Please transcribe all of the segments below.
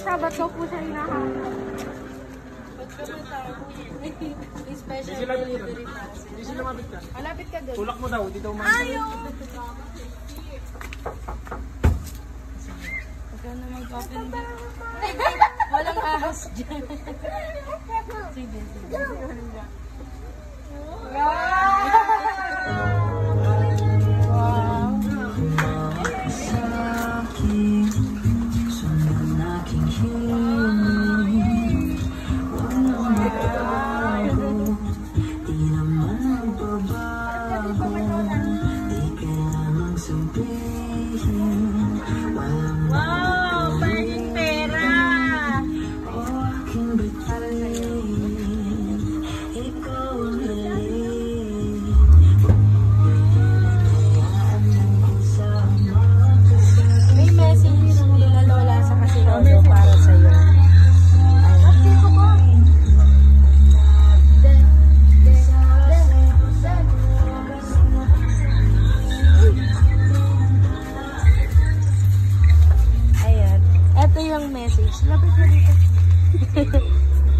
Sabat daw po siya hinahanap. Special delivery pass. Hindi sila mabit ka. Malapit ka doon. Tulak mo daw, dito umangin. Ayaw! Huwag ka na mag-open ba? Walang ahas dyan. Sige, sige.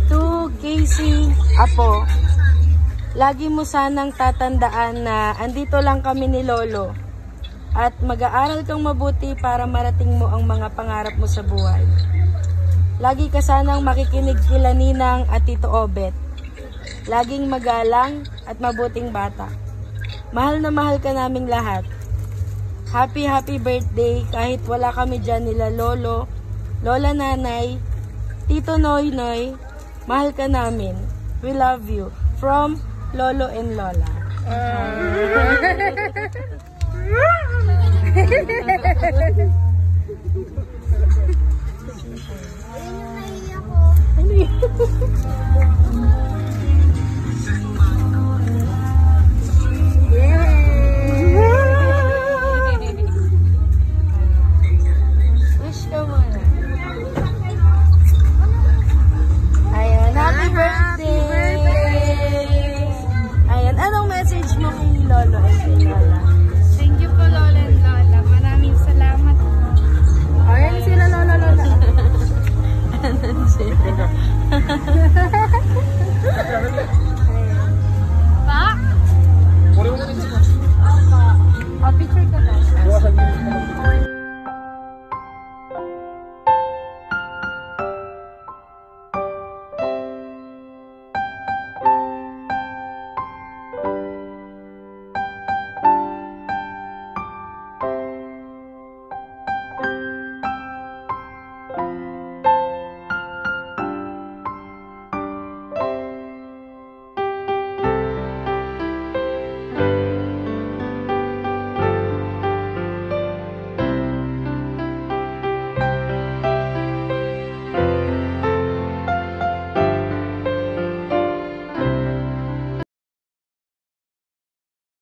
To Casey Apo, lagi mo sanang tatandaan na andito lang kami ni Lolo at mag-aaral kang mabuti para marating mo ang mga pangarap mo sa buhay. Lagi ka sanang makikinig kila Ninang at Tito Obet. Laging magalang at mabuting bata. Mahal na mahal ka naming lahat. Happy birthday kahit wala kami dyan nila Lolo, Lola Nanay, Tito Noy Noy, mahal ka namin. We love you. From Lolo and Lola. Wish ka muna. Ayan, happy birthday! Ayan, anong message mo kay Lolo at kay Lola? Thank you po, Lola and Lola. Maraming salamat po. Ayan sila, Lola. Ayan sila. Pa? Puri mo na rin sila. Pa. Picture ka ba? Bukasan mo.